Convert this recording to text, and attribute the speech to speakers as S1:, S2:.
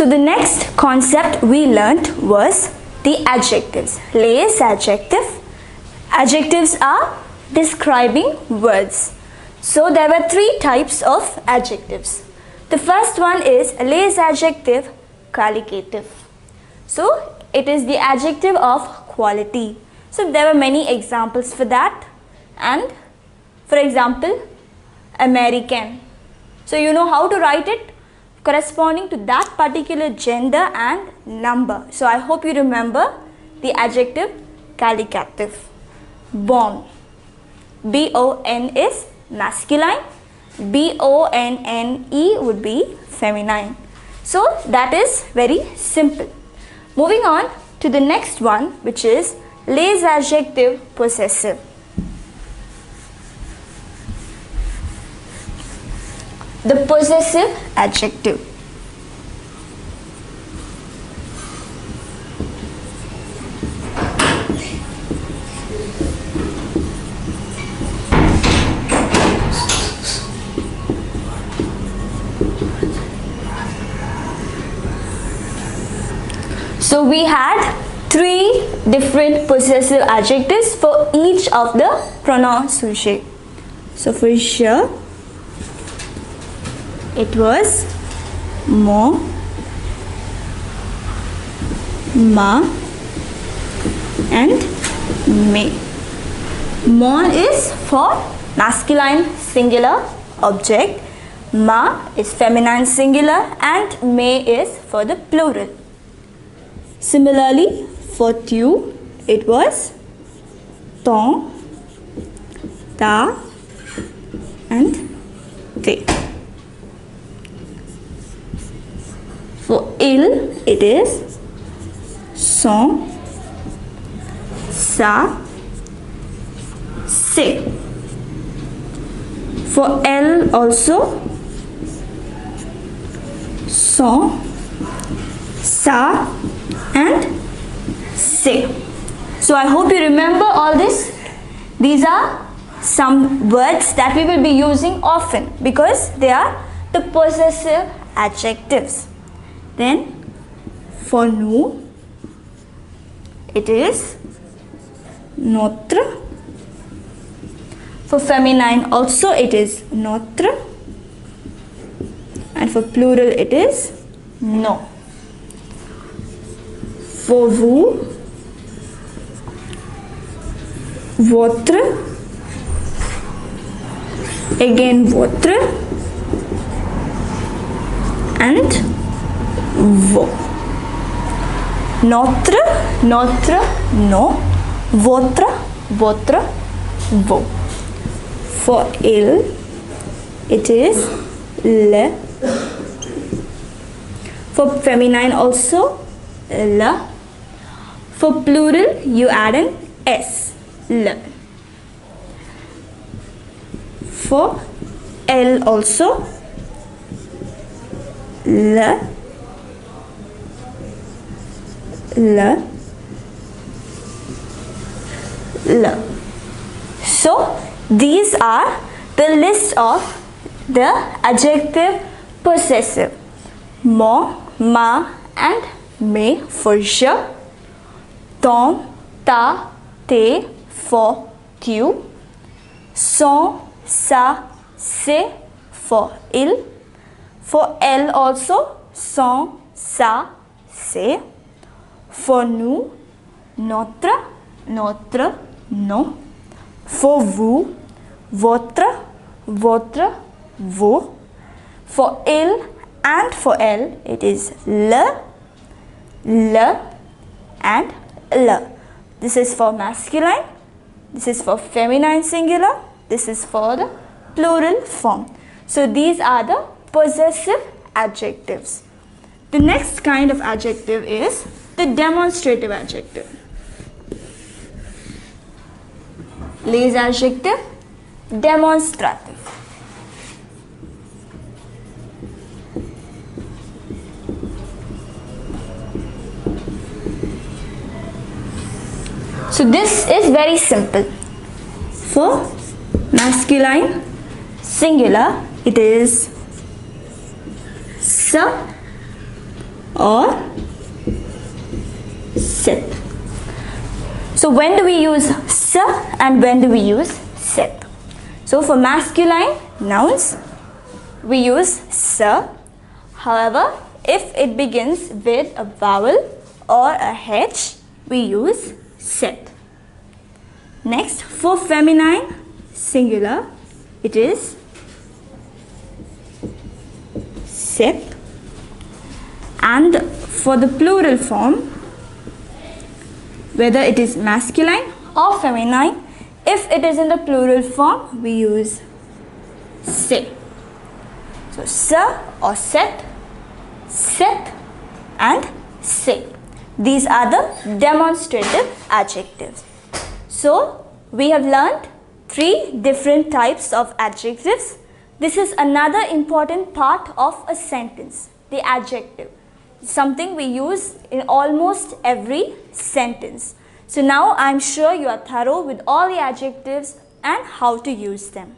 S1: So the next concept we learnt was the adjectives. Les adjectives. Adjectives are describing words. So there were three types of adjectives. The first one is les adjective qualificative. So it is the adjective of quality. So there were many examples for that. And for example, American. So you know how to write it corresponding to that particular gender and number. So I hope you remember the adjective qualificative. Born. B-O-N is masculine. B-O-N-N-E would be feminine. So that is very simple. Moving on to the next one, which is les adjective possessive. The possessive adjective. So we had three different possessive adjectives for each of the pronoun sujet. So for sure, it was mon, ma, and me. Mon is for masculine singular object, ma is feminine singular, and me is for the plural. Similarly, for tu, it was ton, ta, and te. For il, it is son, sa, se. For elle also, son, sa, and se. So I hope you remember all this. These are some words that we will be using often because they are the possessive adjectives. Then for nous, it is notre. For feminine also it is notre. And for plural it is nos. For vous, votre. Again votre. And vos. Notre, notre, nos. Votre, votre, vos. For il, it is le. For feminine also, la. For plural, you add an s, le. For elle also, le, le, le. So these are the list of the adjective possessive. Mon, ma, and me for je. Ton, ta, te for tu. Son, sa, se for il. For elle also, son, sa, se. For nous, notre, notre, nos. For vous, votre, votre, vos. For il and for elle, it is le, and le. This is for masculine, this is for feminine singular, this is for the plural form. So these are the possessive adjectives. The next kind of adjective is the demonstrative adjective. Les adjective demonstrative. So this is very simple. For masculine singular, it is sa or sit. So when do we use s and when do we use sit? So for masculine nouns, we use s. However, if it begins with a vowel or a h, we use sit. Next, for feminine singular, it is sit. And for the plural form, whether it is masculine or feminine, if it is in the plural form, we use se. So, sa or set, sit and say. These are the demonstrative adjectives. So, we have learned 3 different types of adjectives. This is another important part of a sentence, the adjective. Something we use in almost every sentence. So now I am sure you are thorough with all the adjectives and how to use them.